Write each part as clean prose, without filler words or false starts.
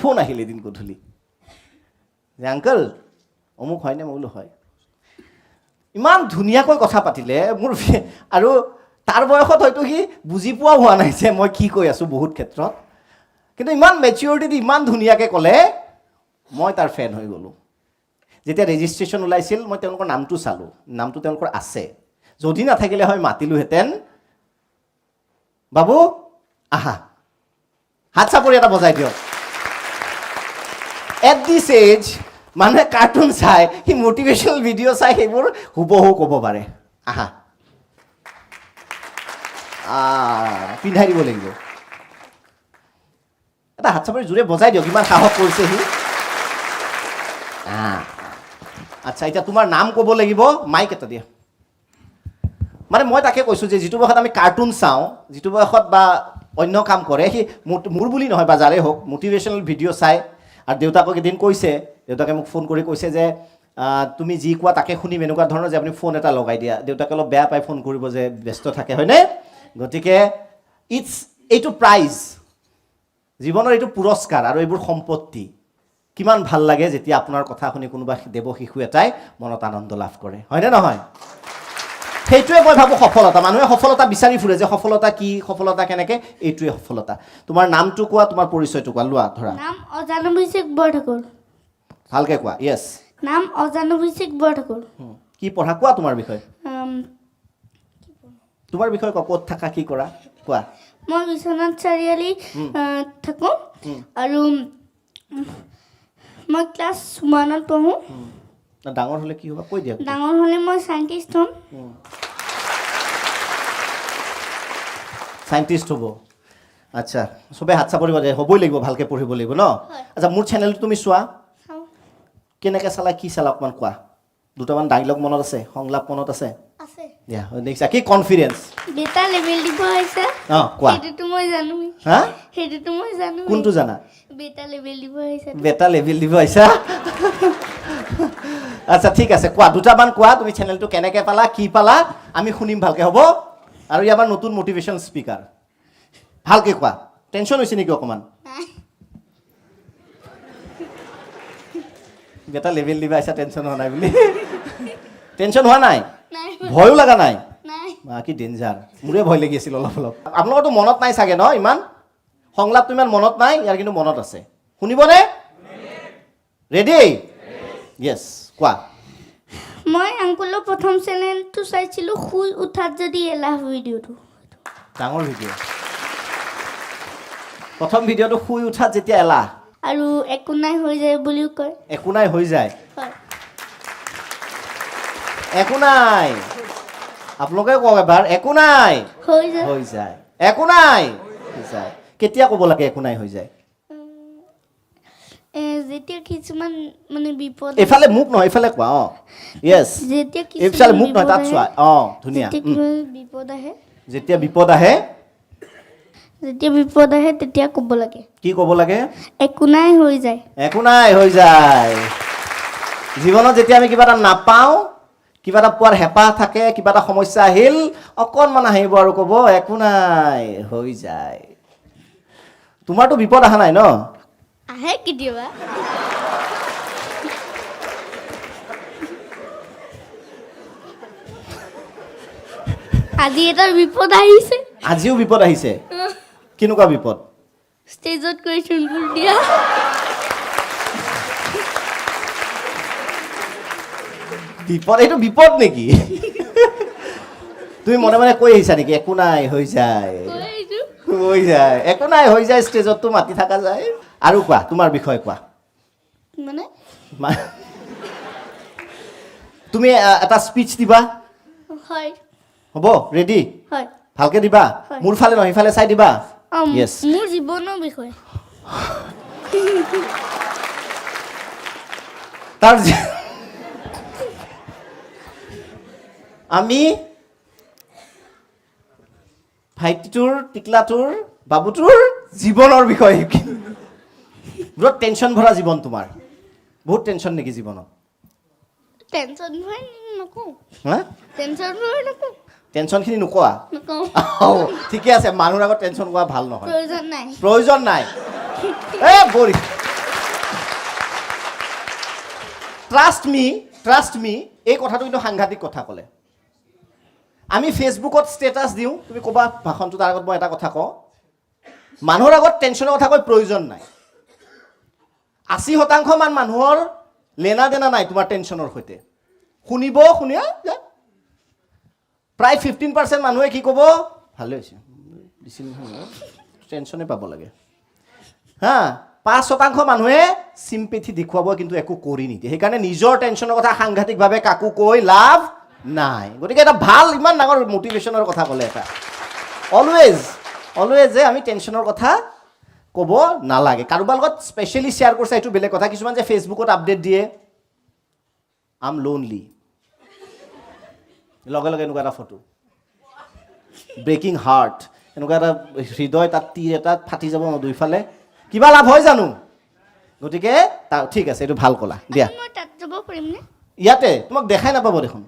phone আহিল এদিন গধূলি যে আংকল অমুক হয়নে মই বোলো হয় ইমান ধুনীয়াকৈ কথা পাতিলে মোৰ আৰু তাৰ বয়সত হয়তো সি বুজি পোৱা হোৱা নাই যে মই কি কৈ আছোঁ বহুত ক্ষেত্ৰত কিন্তু ইমান মেচিউৰিটি দি ইমান ধুনীয়াকৈ ক'লে মই তাৰ ফেন হৈ গ'লোঁ যেতিয়া ৰেজিষ্ট্ৰেশ্যন ওলাইছিল মই তেওঁলোকৰ নামটো চালোঁ নামটো তেওঁলোকৰ আছে যদি নাথাকিলে হয় মাতিলোহেঁতেন বাবু আহা হাত চাপৰি এটা বজাই দিয়ক এট দিছ এজ মানুহে কাৰ্টুন চাই সি মটিভেশ্যনেল ভিডিঅ' চাই সেইবোৰ হুবহু ক'ব পাৰে আহা পিন্ধাই দিব লাগিব এটা হাত চাপৰি জোৰে বজাই দিয়ক ইমান সাহস কৰিছে সি আচ্ছা এতিয়া তোমাৰ নাম ক'ব লাগিব মাইক এটা দিয়া মানে মই তাকে কৈছোঁ যে যিটো বয়সত আমি কাৰ্টুন চাওঁ যিটো বয়সত বা অন্য কাম কৰে সি মোৰ বুলি নহয় বা যাৰে হওক মটিভেশ্যনেল ভিডিঅ' চাই আৰু দেউতাকক এদিন কৈছে দেউতাকে মোক ফোন কৰি কৈছে যে তুমি যি কোৱা তাকে শুনিম এনেকুৱা ধৰণৰ যে আপুনি ফোন এটা লগাই দিয়া দেউতাকে অলপ বেয়া পাই ফোন কৰিব যে ব্যস্ত থাকে হয়নে গতিকে এইটো প্ৰাইজ জীৱনৰ এইটো পুৰস্কাৰ আৰু এইবোৰ সম্পত্তি কিমান ভাল লাগে যেতিয়া আপোনাৰ কথা শুনি কোনোবা দেৱ শিশু এটাই মনত আনন্দ লাভ কৰে হয়নে নহয় সেইটোৱে মই ভাবোঁ সফলতা মানুহে সফলতা বিচাৰি ফুৰে যে সফলতা কি সফলতা কেনেকৈ এইটোৱে সফলতা তোমাৰ নামটো কোৱা তোমাৰ পৰিচয়টো কোৱা লোৱা ধৰা নাম অজানভিষেক বৰঠাকুৰ ভালকৈ কোৱা য়েছ নাম অজানভিষেক বৰঠাকুৰ কি পঢ়া কোৱা তোমাৰ বিষয়ে তোমাৰ বিষয়ে কোৱা ক'ত থাকা কি কৰা কোৱা মই বিশ্বনাথ চাৰিআলি থাকোঁ আৰু মই ক্লাছ 1ত পঢ়োঁ ডাঙৰ হ'লে কি হ'ব কৈ দিয়া ডাঙৰ হ'লে মই চাইণ্টিষ্ট হ'ম চাইণ্টিষ্ট হ'ব আচ্ছা চবেই হাত চাপৰিব যায় হ'বই লাগিব ভালকৈ পঢ়িব লাগিব ন আচ্ছা মোৰ চেনেলটো তুমি চোৱা কেনেকৈ চালা কি চালা অকণমান কোৱা দুটামান ডাইলগ মনত আছে সংলাপ মনত আছে দিয়া দেখিছা কি কনফিডেন্স বেটা লেভেল দিব আহিছে কোৱা সেইটোতো মই জানো হা সেইটোতো মই জানো কোনটো জানা বেটা লেভেল দিব আহিছে বেটা লেভেল দিব আহিছা আচ্ছা ঠিক আছে কোৱা দুটামান কোৱা তুমি চেনেলটো কেনেকৈ পালা কি পালা আমি শুনিম ভালকৈ হ'ব আৰু ই আমাৰ নতুন মটিভেশ্যন স্পীকাৰ ভালকৈ কোৱা টেনশ্যন হৈছে নেকি অকণমান বেটা লেভেল দিব আহিছা টেনশ্যন হোৱা নাই বুলি টেনশ্যন হোৱা নাই ভয়ো লগা নাই কি ডেঞ্জাৰ মোৰে ভয় লাগি আছিল অলপ অলপ আপোনালোকৰতো মনত নাই চাগে ন ইমান সংলাপটো ইমান মনত নাই ইয়াৰ কিন্তু মনত আছে শুনিবনে ৰেডি য়েছ কোৱা মই আংকুলৰ প্ৰথম চেনেলটো চাইছিলোঁ শুই উঠাত যদি এলাহ ভিডিঅ'টো ডাঙৰ ভিডিঅ' প্ৰথম ভিডিঅ'টো শুই উঠাত যেতিয়া এলাহ আৰু একো নাই হৈ যায় বুলিও কয় একো নাই হৈ যায় হয় একো নাই আপোনালোকে কওক এবাৰ একো নাই হৈ যায় একো নাই হৈ যায় কেতিয়া ক'ব লাগে একো নাই হৈ যায় যেতিয়া কিছুমান মানে বিপদ এইফালে মুখ নহয় এইফালে কোৱা য়েছ যেতিয়া এইফালে মুখ নহয় তাত চোৱা ধুনীয়া বিপদ আহে যেতিয়া বিপদ আহে তেতিয়া ক'ব লাগে কি ক'ব লাগে একো নাই হৈ যায় একো নাই হৈ যায় জীৱনত যেতিয়া আমি কিবা এটা নাপাওঁ কিবা এটা পোৱাৰ হেঁপাহ থাকে কিবা এটা সমস্যা আহিল অকণমান আহিব আৰু ক'ব একো নাই হৈ যায় তোমাৰতো বিপদ অহা নাই ন আহে কেতিয়াবা আজি এটা বিপদ আহিছে আজিও বিপদ আহিছে কেনেকুৱা বিপদ ষ্টেজত কুৱেশ্যনবোৰ দিয়া বিপদ এইটো বিপদ নেকি তুমি মনে মনে কৈ আহিছা নেকি একো নাই হৈ যায় একো নাই হৈ যায় ষ্টেজততো মাতি থকা যায় আৰু কোৱা তোমাৰ বিষয়ে কোৱা মানে তুমি এটা স্পীচ দিবা হয় হ'ব ৰেডি হয় ভালকৈ দিবা মোৰ ফালে নহয় সিফালে চাই দিবা য়েছ মোৰ জীৱনৰ বিষয়ে তাৰ আমি ভাইটিটোৰ টিকলাটোৰ বাবুটোৰ জীৱনৰ বিষয়ে বহুত টেনশ্যন ভৰা জীৱন তোমাৰ বহুত টেনশ্যন নেকি জীৱনত টেনশ্যন হয় নকওঁ হা টেনশ্যন হয় নকওঁ টেনশ্যনখিনি নোকোৱা ঠিকে আছে মানুহৰ আগত টেনশ্যন কোৱা ভাল নহয় প্ৰয়োজন নাই বঢ়িয়া ট্ৰাষ্ট মি এই কথাটো কিন্তু সাংঘাতিক কথা ক'লে আমি ফেচবুকত ষ্টেটাছ দিওঁ তুমি ক'বা ভাষণটো তাৰ আগত মই এটা কথা কওঁ মানুহৰ আগত টেনশ্যনৰ কথা কৈ প্ৰয়োজন নাই 80% মান মানুহৰ লেনা দেনা নাই তোমাৰ টেনশ্যনৰ সৈতে শুনিয়া প্ৰায় 15% মানুহে কি ক'ব ভালে হৈছে দিছিল টেনশ্যনে পাব লাগে হা 5% মানুহে চিম্পেথি দেখুৱাব কিন্তু একো কৰি নিদিয়ে সেইকাৰণে নিজৰ টেনশ্যনৰ কথা সাংঘাতিকভাৱে কাকো কৈ লাভ নাই গতিকে এটা ভাল ইমান ডাঙৰ মটিভেশ্যনৰ কথা ক'লে এটা অলৱেজ যে আমি টেনশ্যনৰ কথা ক'ব নালাগে কাৰোবাৰ লগত স্পেচিয়েলি শ্বেয়াৰ কৰিছে এইটো বেলেগ কথা কিছুমান যে ফেচবুকত আপডেট দিয়ে আম লোনলি লগে লগে এনেকুৱা এটা ফটো ব্ৰেকিং হাৰ্ট এনেকুৱা এটা হৃদয় তাত তীৰ এটা ফাটি যাব দুইফালে কিবা লাভ হয় জানো গতিকে ঠিক আছে এইটো ভাল ক'লা দিয়া মই তাত যাব পাৰিমনে ইয়াতে তোমাক দেখাই নাপাব দেখোন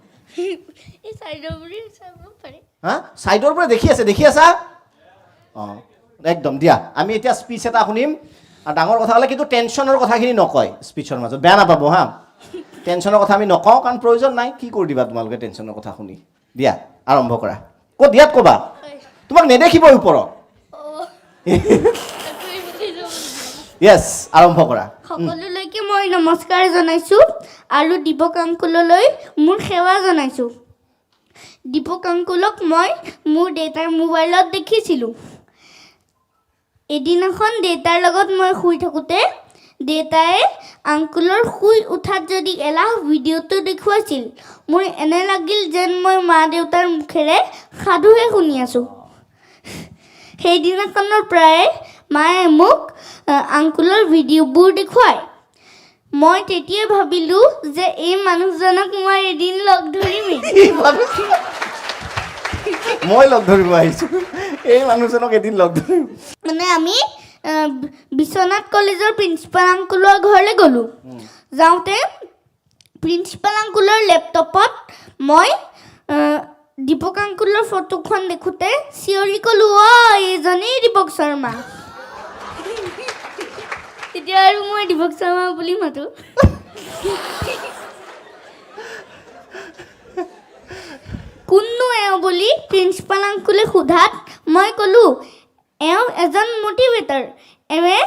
এই চাইডৰ পৰা চাব পাৰি হা চাইডৰ পৰা দেখি আছা অঁ একদম দিয়া আমি এতিয়া স্পীচ এটা শুনিম আৰু ডাঙৰ কথা হ'লে কিন্তু টেনশ্যনৰ কথাখিনি নকয় স্পীচৰ মাজত বেয়া নাপাব হা টেনশ্যনৰ কথা আমি নকওঁ কাৰণ প্ৰয়োজন নাই কি কৰি দিবা তোমালোকে টেনশ্যনৰ কথা শুনি দিয়া আৰম্ভ কৰা ক'ত দিয়াত ক'বা তোমাক নেদেখিব ওপৰত য়েছ আৰম্ভ কৰা সকলোলৈকে মই নমস্কাৰ জনাইছোঁ আৰু দীপক আংকুললৈ মোৰ সেৱা জনাইছোঁ দীপক আংকুলক মই মোৰ দেউতাৰ মোবাইলত দেখিছিলোঁ এদিনাখন দেউতাৰ লগত মই শুই থাকোঁতে দেউতাই আংকুলৰ শুই উঠাত যদি এলাহ ভিডিঅ'টো দেখুৱাইছিল মোৰ এনে লাগিল যেন মই মা দেউতাৰ মুখেৰে সাধুহে শুনি আছোঁ সেইদিনাখনৰ পৰাই মায়ে মোক আংকুলৰ ভিডিঅ'বোৰ দেখুৱায় মই তেতিয়াই ভাবিলোঁ যে এই মানুহজনক মই এদিন লগ ধৰিমেই মই লগ ধৰিব আহিছোঁ এই মানুহজনক এদিন লগ ধৰিম মানে আমি বিশ্বনাথ কলেজৰ প্ৰিন্সিপাল আংকুলৰ ঘৰলৈ গ'লোঁ যাওঁতে প্ৰিন্সিপাল আংকুলৰ লেপটপত মই দীপক আংকুলৰ ফটোখন দেখোঁতে চিঞৰি ক'লোঁ অ' এইজনেই দীপক শৰ্মা তেতিয়া আৰু মই দীপক শৰ্মা বুলি মাতোঁ কোননো এওঁ বুলি প্ৰিন্সিপাল আংকুলে সোধাত মই ক'লোঁ এওঁ এজন মটিভেটৰ এৱে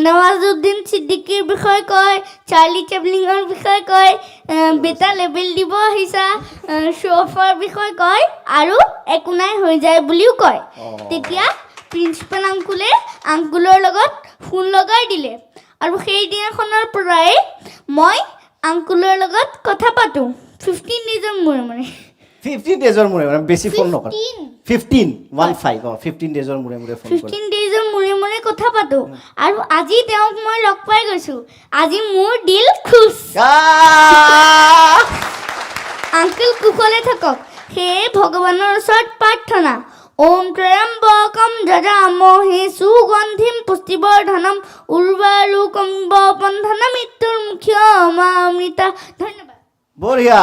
নৱাজুদ্দিন ছিদ্দিকীৰ বিষয়ে কয় চাৰ্লি চেপলিনৰ বিষয়ে কয় বেটা লেবেল দিব আহিছা শ্ব'ফৰ বিষয়ে কয় আৰু একো নাই হৈ যায় বুলিও কয় তেতিয়া প্ৰিন্সিপাল আংকুলে আংকুলৰ লগত ফোন লগাই দিলে আৰু সেইদিনাখনৰ পৰাই মই আংকুলৰ লগত কথা পাতোঁ 15 ডেজৰ মূৰে মূৰে 15 ডেজৰ মূৰে মূৰে বেছি ফোন নকৰ 15 ডেজৰ মূৰে মূৰে ফোন কৰে 15 ডেজৰ মূৰে মূৰে কথা পাতোঁ আৰু আজি তেওঁক মই লগ পাই গৈছোঁ আজি মোৰ দিল খুচ আংকুল কুশলে থাকক সেয়ে ভগৱানৰ ওচৰত প্ৰাৰ্থনা ওম ত্ৰয়ম্বকম যজামহে সুগন্ধিম পুষ্টিবৰ্ধনম উৰ্বাৰুকম বন্ধন মৃত্যুৰ মুখ্যমামৃতা ধন্যবাদ বঢ়িয়া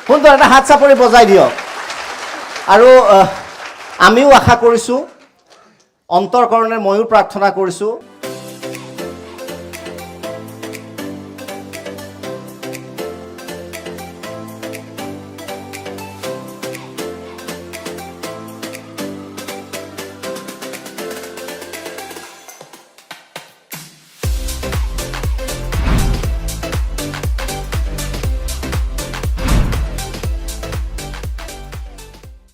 সুন্দৰ এটা হাত চাপৰি বজাই দিয়ক আৰু আমিও আশা কৰিছোঁ অন্তৰকৰণে ময়ো প্ৰাৰ্থনা কৰিছোঁ